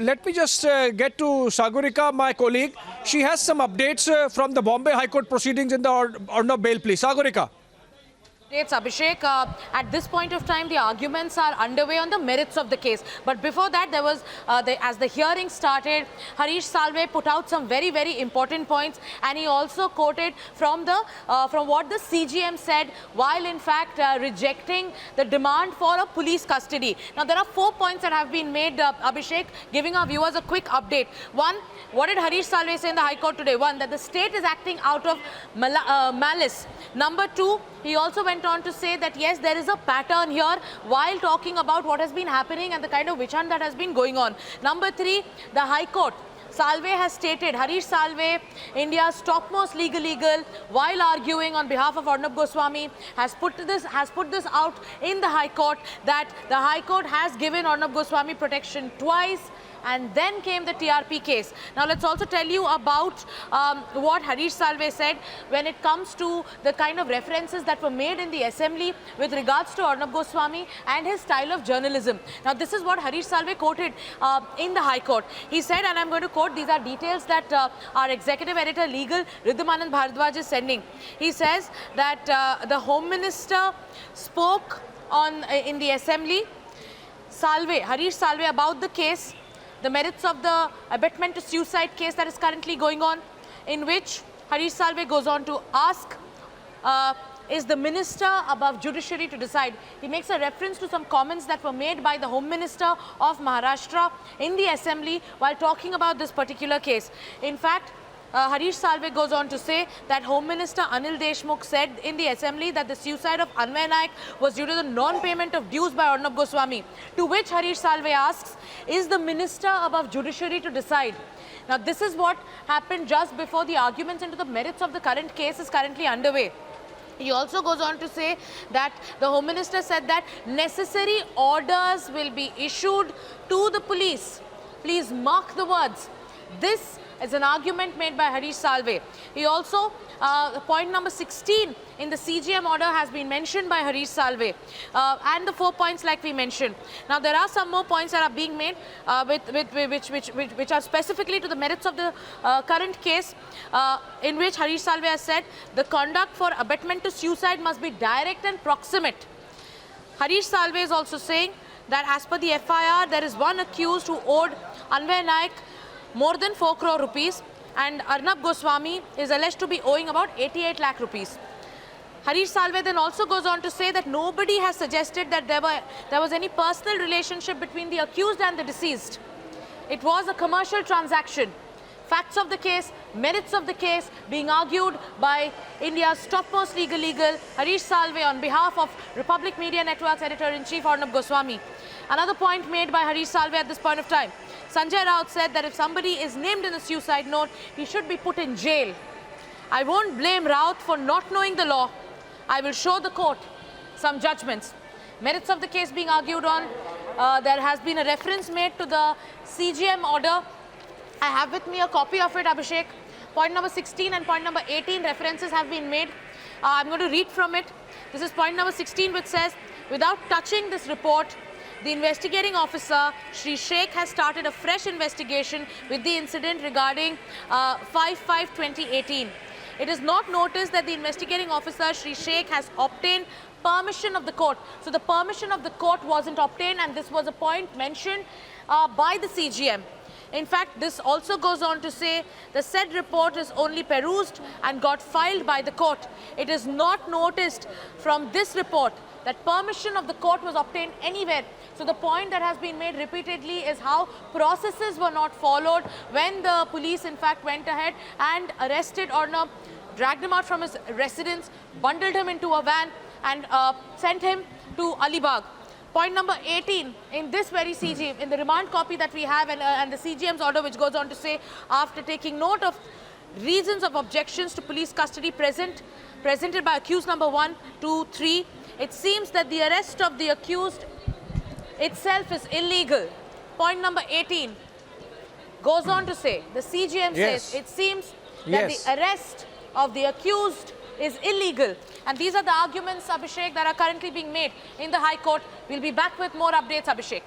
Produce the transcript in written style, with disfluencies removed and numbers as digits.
let me just get to Sagurika, my colleague. She has some updates from the Bombay High Court proceedings in the order of bail, please. Sagurika. Abhishek, at this point of time, the arguments are underway on the merits of the case. But before that, there was, as the hearing started, Harish Salve put out some very, very important points, and he also quoted from what the CGM said, while in fact rejecting the demand for a police custody. Now, there are 4 points that have been made, Abhishek, giving our viewers a quick update. One, what did Harish Salve say in the High Court today? One, that the state is acting out of malice. Number two, he also went on to say that yes, there is a pattern here while talking about what has been happening and the kind of witch hunt that has been going on. Number three, the High Court. Salve has stated, Harish Salve, India's topmost legal, while arguing on behalf of Arnab Goswami, has put this out in the High Court, that the High Court has given Arnab Goswami protection twice. And then came the TRP case. Now, let's also tell you about what Harish Salve said when it comes to the kind of references that were made in the assembly with regards to Arnab Goswami and his style of journalism. Now, this is what Harish Salve quoted in the High Court. He said, and I'm going to quote, these are details that our executive editor legal, Riddhim Anand Bharadwaj, is sending. He says that the Home Minister spoke in the assembly, Harish Salve, about the case, the merits of the abetment to suicide case that is currently going on, in which Harish Salve goes on to ask, is the minister above judiciary to decide? He makes a reference to some comments that were made by the Home Minister of Maharashtra in the assembly while talking about this particular case. In fact, Harish Salve goes on to say that Home Minister Anil Deshmukh said in the assembly that the suicide of Anvay Naik was due to the non-payment of dues by Arnab Goswami. To which Harish Salve asks, is the minister above judiciary to decide? Now, this is what happened just before the arguments into the merits of the current case is currently underway. He also goes on to say that the Home Minister said that necessary orders will be issued to the police. Please mark the words. This is an argument made by Harish Salve. He also, point number 16 in the CGM order has been mentioned by Harish Salve, and the 4 points like we mentioned. Now, there are some more points that are being made which are specifically to the merits of the current case, in which Harish Salve has said the conduct for abetment to suicide must be direct and proximate. Harish Salve is also saying that as per the FIR, there is one accused who owed Anvay Naik more than 4 crore rupees, and Arnab Goswami is alleged to be owing about 88 lakh rupees. Harish Salve then also goes on to say that nobody has suggested that there was any personal relationship between the accused and the deceased. It was a commercial transaction. Facts of the case, merits of the case being argued by India's topmost legal, Harish Salve, on behalf of Republic Media Network's editor-in-chief Arnab Goswami. Another point made by Harish Salve at this point of time. Sanjay Raut said that if somebody is named in a suicide note, he should be put in jail. I won't blame Raut for not knowing the law. I will show the court some judgments. Merits of the case being argued on. There has been a reference made to the CGM order. I have with me a copy of it, Abhishek. Point number 16 and point number 18 references have been made. I'm going to read from it. This is point number 16, which says, without touching this report, the investigating officer, Shri Sheikh, has started a fresh investigation with the incident regarding 5/5/2018. It is not noticed that the investigating officer, Shri Sheikh, has obtained permission of the court. So the permission of the court wasn't obtained, and this was a point mentioned by the CGM. In fact, this also goes on to say the said report is only perused and got filed by the court. It is not noticed from this report that permission of the court was obtained anywhere. So the point that has been made repeatedly is how processes were not followed when the police in fact went ahead and arrested Arnab, dragged him out from his residence, bundled him into a van and sent him to Alibag. Point number 18 in this very CG, in the remand copy that we have, and the CGM's order, which goes on to say, after taking note of reasons of objections to police custody presented by accused number 1, 2, 3, it seems that the arrest of the accused itself is illegal. Point number 18 goes on to say, the CGM says, it seems that the arrest of the accused is illegal. And these are the arguments, Abhishek, that are currently being made in the High Court. We'll be back with more updates, Abhishek.